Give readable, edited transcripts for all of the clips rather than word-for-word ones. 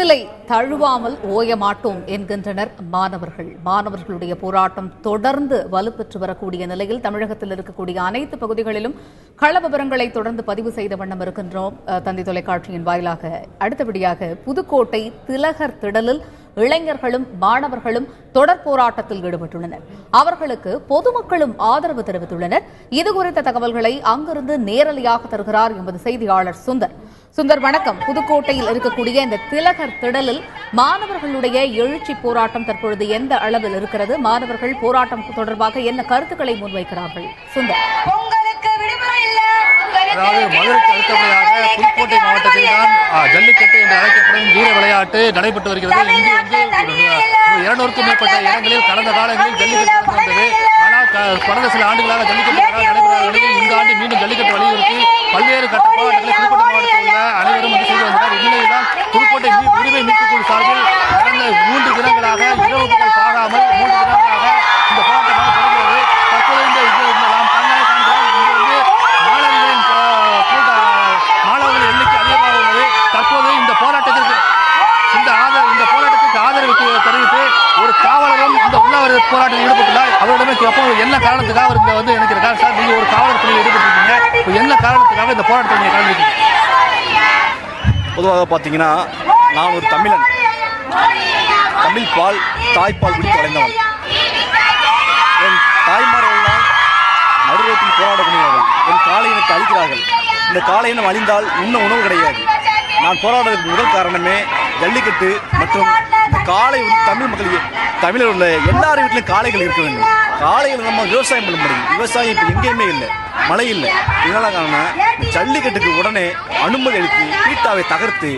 விடுதலை தழுவாமல் ஓய மாட்டோம் என்கின்றனர் மாணவர்களுடைய போராட்டம் தொடர்ந்து வலுப்பெற்று வரக்கூடிய நிலையில் தமிழகத்தில் இருக்கக்கூடிய அனைத்து பகுதிகளிலும் கள விவரங்களை தொடர்ந்து பதிவு செய்த வண்ணம் இருக்கின்றோம் தந்தி தொலைக்காட்சியின் வாயிலாக. அடுத்தபடியாக புதுக்கோட்டை திலகர் திடலில் இளைஞர்களும் மாணவர்களும் தொடர் போராட்டத்தில் ஈடுபட்டுள்ளனர். அவர்களுக்கு பொதுமக்களும் ஆதரவு தெரிவித்துள்ளனர். இதுகுறித்த தகவல்களை அங்கிருந்து நேரலையாக தருகிறார் எமது செய்தியாளர் சுந்தர். வணக்கம். புதுக்கோட்டையில் இருக்கக்கூடிய இந்த திலகர் திடலில் மாணவர்களுடைய எழுச்சி போராட்டம் தற்பொழுது எந்த அளவில் இருக்கிறது? மாணவர்கள் போராட்டம் தொடர்பாக என்ன கருத்துக்களை முன்வைக்கிறார்கள்? சுந்தர். அதாவது மதுரைக்கு அடுத்தபடியாக புதுக்கோட்டை மாவட்டத்தில் தான் ஜல்லிக்கட்டு என்று அழைக்கப்படும் வீர விளையாட்டு நடைபெற்று வருகிறது. இங்கு வந்து 200க்கும் மேற்பட்ட இடங்களில் கடந்த காலங்களில் ஜல்லிக்கட்டு நடந்து வந்தது. ஆனால் கடந்த சில ஆண்டுகளாக ஜல்லிக்கட்டு நடைபெறாத நிலையில் இந்த ஆண்டு மீண்டும் ஜல்லிக்கட்டு வலியுறுத்தி பல்வேறு கட்ட போராட்டங்களை புதுக்கோட்டை மாவட்டத்தில் உள்ள அனைவரும் வந்து செய்து வந்தனர். இந்நிலையில்தான் புதுக்கோட்டை உரிமை மீட்புக்குழு சார்பில் கடந்த 3 தினங்களாக இரவு பகல் பாராமல் 3 தினங்களாக இந்த போராட்டமாக தொடர்கிறது. தற்போது நாம் கண்ணால் காண்கிறோம். இங்கு வந்து மாணவர்கள் எண்ணிக்கை அதிகமாக உள்ளது. தற்போது இந்த போராட்டத்திற்கு ஆதரவு தெரிவித்து ஒரு காவலரும் இந்த உண்ணாவிரத போராட்டத்தில் ஈடுபட்டுள்ளார். அவரிடமே என்ன காரணத்துக்காக அவர் வந்து நினைக்கிறார்? சார், நீங்க ஒரு காவலர் பணியில் ஈடுபட்டிருக்கீங்க, என்ன காரணத்துக்காக இந்த போராட்டத்தை நீங்க கலந்துருக்கீங்க? பொதுவாக பார்த்தீங்கன்னா, நான் ஒரு தமிழன், தமிழ் பால் தாய்ப்பால் குடித்து வளர்ந்தவன். என் தாய்மாரெல்லாம் நடுரோட்டில் போராடக்கூடியவர்கள். என் காலை எனக்கு அழிக்கிறார்கள். இந்த காலை இனம் அழிந்தால் இன்னும் உணவு கிடையாது. நான் போராடுறதுக்கு முதல் காரணமே ஜல்லிக்கட்டு மற்றும் இந்த காளை தமிழ் மக்களுக்கு தமிழில் உள்ள எல்லார் வீட்டிலும் காளைகள் இருக்க வேண்டும். காளைகள் நம்ம விவசாயம் பண்ண முடியும். விவசாயம் இப்போ எங்கேயுமே இல்லை, மழை இல்லை. இதனால காரணம் ஜல்லிக்கட்டுக்கு உடனே அனுமதி அளித்து பீட்டாவை தகர்த்து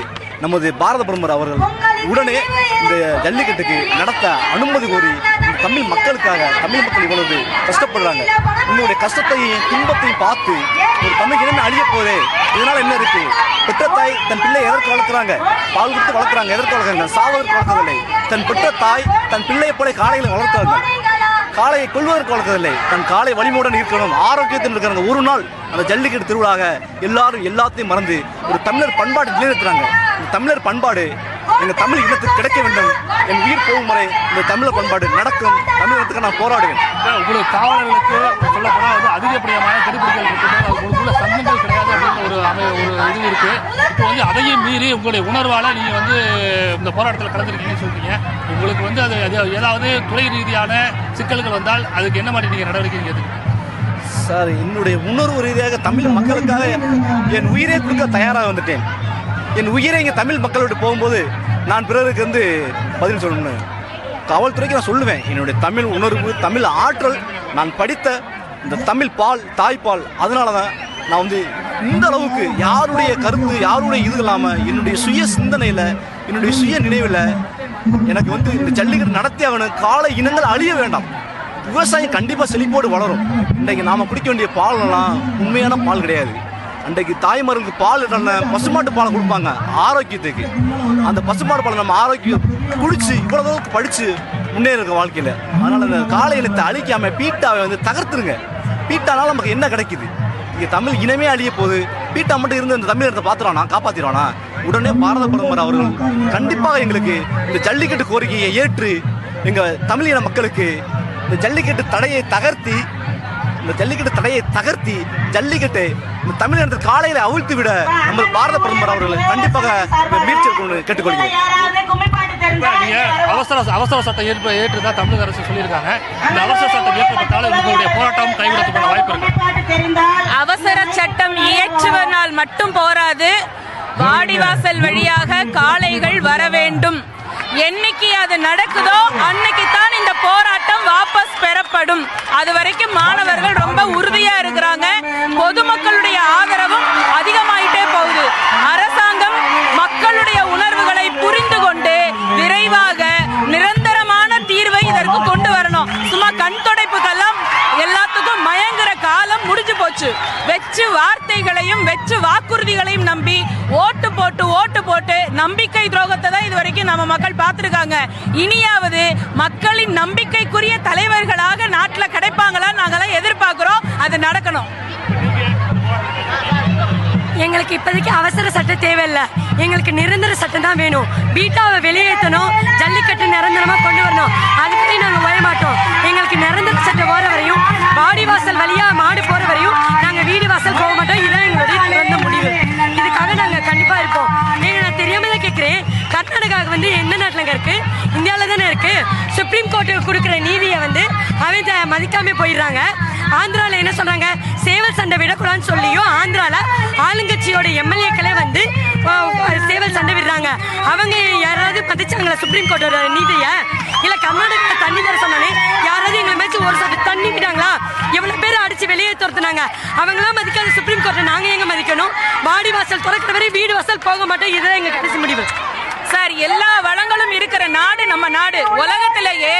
நமது பாரத பிரதமர் அவர்கள் உடனே இந்த ஜல்லிக்கட்டுக்கு நடத்த அனுமதி கோரி தமிழ் மக்களுக்காக, தமிழ் மக்கள் இவ்வளவு கஷ்டப்படுறாங்க. உங்களுடைய கஷ்டத்தையும் துன்பத்தையும் பார்த்து ஒரு தமிழ் இனமே அழிய போதே. இதனால என்ன இருக்கு? பெற்ற தாய் தன் பிள்ளை எதற்கு வளர்க்குறாங்க? பால் கொடுத்து வளர்க்குறாங்க. எதற்கு வளர்க்குறாங்க? சாவதற்கு வளர்க்கவில்லை. தன் பெற்ற தாய் தன் பிள்ளையை போல காளைகளை வளர்க்கிறாங்க. காளையை கொள்வதற்கு வளர்க்கவில்லை. தன் காளை வலிமையுடன் இருக்கணும், ஆரோக்கியத்தில் இருக்கிறாங்க. ஒரு நாள் அந்த ஜல்லிக்கட்டு திருவிழாக எல்லாரும் எல்லாத்தையும் மறந்து ஒரு தமிழர் பண்பாடு நிலைநிறுத்துறாங்க. இந்த தமிழர் பண்பாடு எங்கள் தமிழ் இனத்துக்கு கிடைக்க வேண்டும். என் உயிர் போகும் வரை இந்த தமிழர் பண்பாடு நடக்கும். தமிழகத்துக்கு நான் போராடுவேன். உங்களுக்கு காவலர்களுக்கு சொல்லப்போனால் வந்து அதிகப்படியான கண்டுபிடிகள் இருக்குது, உங்களுக்குள்ள சங்கங்கள் கிடையாது அப்படின்னு ஒரு இது இருக்கு. இப்போ வந்து அதையும் மீறி உங்களுடைய உணர்வால் நீங்கள் வந்து இந்த போராட்டத்தில் கலந்துருக்கீங்கன்னு சொல்றீங்க. உங்களுக்கு வந்து அது ஏதாவது துறை ரீதியான சிக்கல்கள் வந்தால் அதுக்கு என்ன மாதிரி நீங்கள் நடவடிக்கை எடுத்துக்கீங்க? சார், என்னுடைய உணர்வு ரீதியாக தமிழ் மக்களுக்காக என் உயிரை கொடுக்க தயாராக வந்துட்டேன். என் உயிரை இங்கே தமிழ் மக்களோடு போகும்போது நான் பிறருக்கு வந்து பதில் சொல்லணும். காவல்துறைக்கு நான் சொல்லுவேன் என்னுடைய தமிழ் உணர்வு, தமிழ் ஆற்றல், நான் படித்த இந்த தமிழ் பால் தாய்ப்பால். அதனால தான் நான் வந்து இந்த அளவுக்கு யாருடைய கருத்து, யாருடைய இது இல்லாமல் என்னுடைய சுய சிந்தனையில், என்னுடைய சுய நினைவில் எனக்கு வந்து இந்த ஜல்லிக்கட்டு நடத்தி ஆகணும். காளை இனங்கள் அழிய வேண்டாம். விவசாயம் கண்டிப்பாக செழிப்போடு வளரும். இன்றைக்கு நாம் குடிக்க வேண்டிய பாலெல்லாம் உண்மையான பால் கிடையாது. அன்றைக்கு தாய்மார்களுக்கு பால் பசுமாட்டு பாலை கொடுப்பாங்க ஆரோக்கியத்துக்கு. அந்த பசுமாட்டு பாலை நம்ம ஆரோக்கியம் குடிச்சு இவ்வளவு படிச்சு முன்னேற இருக்க வாழ்க்கையில. அதனால அந்த காளை இனத்தை அழிக்காம பீட்டாவை வந்து தகர்த்துருங்க. பீட்டானால நமக்கு என்ன கிடைக்குது? இங்க தமிழ் இனமே அழிய போகுது. பீட்டா மட்டும் இருந்து இந்த தமிழகத்தை பார்த்துருவானா, காப்பாத்திடுவானா? உடனே பாரத பிரதமர் அவர்கள் கண்டிப்பாக எங்களுக்கு இந்த ஜல்லிக்கட்டு கோரிக்கையை ஏற்று எங்க தமிழ் இன மக்களுக்கு இந்த ஜல்லிக்கட்டு தடையை தகர்த்தி ஜல்லிக்கட்டை இந்த தமிழகத்தில் காலையில அவிழ்த்து விட நம்ம பாரத பிரதமர் அவர்கள் கண்டிப்பாக முயற்சி கேட்டுக்கொள்கிறேன். அவசர சட்டம் ஏற்றுதான் தமிழக அரசு சொல்லியிருக்காங்க. இந்த அவசர சட்டம் ஏற்றப்பட்டால் உங்களுடைய போராட்டம் கைவிடப்பட வாய்ப்பு இருக்கு. அவசர சட்டம் இயற்றுவதனால் மட்டும் போராது, வாடிவாசல் வழியாக காளைகள் வர வேண்டும். என்னைக்கு அது நடக்குதோ அன்னைக்கு தான் இந்த போராட்டம் வாபஸ் பெறப்படும். அது வரைக்கும் மாணவர்கள் ரொம்ப உறுதியா இருக்கிறாங்க. பொதுமக்களுடைய ஆதரவும் அதிகமாயிட்டே போகுது. அரசாங்கம் மக்களுடைய உணர்வுகளை புரிந்து கொண்டு விரைவாக நிரந்தரமான தீர்வை இதற்கு கொண்டு வரணும். சும்மா கண் துடைப்புக்கெல்லாம் எல்லாத்துக்கும் மயங்குற காலம் முடிஞ்சு போச்சு. வெச்சு வார்த்தைகளையும் வெச்சு வாக்குறுதிகளையும் நம்பி ஓட்டு போட்டு நம்பிக்கை துரோகத்தை தான் இது வரைக்கும் நம்ம மக்கள் பார்த்திருக்காங்க. இனியாவது மக்களின் நம்பிக்கைக்குரிய தலைவர்களாக நாட்டில் கிடைப்பாங்களா நாங்களாம் எதிர்பார்க்கிறோம். அது நடக்கணும். எங்களுக்கு இப்போதைக்கு அவசர சட்டம் தேவையில்லை, எங்களுக்கு நிரந்தர சட்டம் தான் வேணும். பீட்டாவை வெளியேற்றணும், ஜல்லிக்கட்டு நிரந்தரமாக கொண்டு வரணும். அதுக்கு நாங்கள் ஓய மாட்டோம். எங்களுக்கு நிரந்தர சட்டம் போகிற வரையும், வாடிவாசல் வழியாக மாடு போகிற வரையும் நாங்கள் வீடு வாசல் போக மாட்டோம். இதுதான் எங்களுடைய திறந்த முடிவு. இதுக்காக நாங்கள் கண்டிப்பாக இருப்போம். நான் தெரியாம தான் கேட்குறேன், கர்நாடகாவுக்கு வந்து எந்த நாட்டில் இருக்கு? இந்தியாவில் தானே இருக்கு. சுப்ரீம் கோர்ட்டு கொடுக்குற நீதியை வந்து அவங்க மதிக்காம போயிடுறாங்க. ஆந்திராவில் என்ன சொல்றாங்க, சேவல் சண்டை விடக்கூடாதுன்னு சொல்லியும் ஆந்திராவில் ஆளுங்கட்சியோட எம்எல்ஏக்களே வந்து சேவல் சண்டை விடுறாங்க. அவங்க யாராவது மதிச்சாங்களா சுப்ரீம் கோர்ட்டோட நீதியை? இல்ல கர்நாடகாவில் தண்ணி தர சொன்னாலே யாராவது எங்களை மேய்ச்சி ஒரு சட்டை தண்ணி விட்டாங்களா? எவ்வளவு பேர் அடிச்சு வெளியே துரத்துனாங்க. அவங்களாம் மதிக்காத சுப்ரீம் கோர்ட்டை நாங்க எங்க மதிக்கணும்? வாடி வாசல் திறக்கிற வரை வீடு வாசல் போக மாட்டோம். இதுதான் எங்க கடைசி முடிவு. சார், எல்லா வளங்களும் இருக்கிற நாடு நம்ம நாடு. உலகத்திலேயே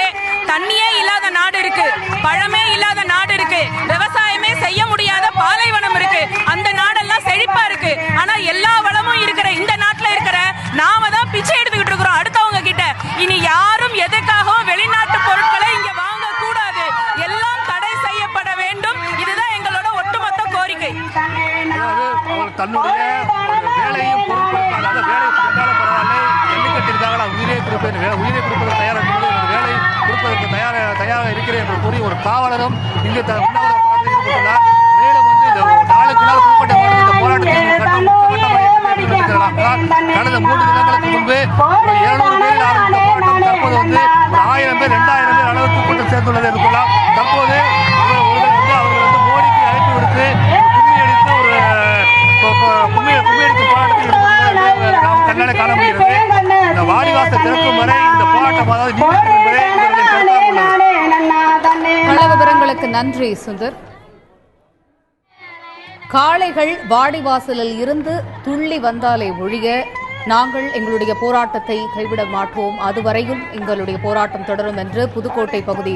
தண்ணியே இல்லாத நாடு இருக்கு, பழமே இல்லாத நாடு இருக்கு, விவசாயமே செய்ய முடியாத பாலைவனம் இருக்கு. அந்த நாடெல்லாம் செழிப்பா இருக்கு. ஆனா எல்லா வளமும் இருக்கிற இந்த நாட்டுல இருக்கிற நாம தான் பிச்சை எடுத்துக்கிட்டு இருக்கிறோம் அடுத்தவங்க கிட்ட. இனி யாரும் எதுக்காகவும் வெளிநாட்டு பொருட்களை இங்க வாங்க கூடாது. எல்லாம் தடை செய்யப்பட வேண்டும். இதுதான் எங்களோட ஒட்டுமொத்த கோரிக்கை. தன்னுடைய வேலையும் பொருட்படுத்தாத வேலை செஞ்சாலும் பரவாயில்லை, ஜல்லிக்கட்டிற்காக நான் உயிரை கொடுப்பேன், உயிரை கொடுப்பதற்கு தயாராக இருக்கிறது, வேலை கொடுப்பதற்கு தயாராக இருக்கிறேன் என்று கூறி ஒரு காவலரும் இங்கு உண்ணாவிரத போராட்டத்தில் ஈடுபட்டுள்ளார். மேலும் வந்து இந்த நாளுக்கு நாள் புதுக்கோட்டை மாவட்டத்தில் இந்த போராட்டத்தின் கட்டம் கடந்த 3 தினங்களுக்கு முன்பு 200 பேரில் ஆரம்பித்த போராட்டம் தற்போது வந்து 1000 பேர் 2000 பேர் அளவுக்கு கூட்டு சேர்ந்துள்ளது என்று சொல்லலாம். தற்போது அவர்கள் வந்து மோடிக்கு அழைப்பு விடுத்து கும்மியடித்து போராட்டத்தில் நாம் கண்ணாலே காண முடிகிறது. இந்த வாடிவாசல் திறக்கும் வரை இந்த போராட்டம் நீடிக்கும் என்பதே இவர்களின் கருத்தாக உள்ளது. கள விவரங்களுக்கு நன்றி சுந்தர். காளைகள் வாடிவாசலில் இருந்து துள்ளி வந்தாலே ஒழிய நாங்கள் எங்களுடைய போராட்டத்தை கைவிட மாட்டோம், அதுவரையும் எங்களுடைய போராட்டம் தொடரும் என்று புதுக்கோட்டை பகுதி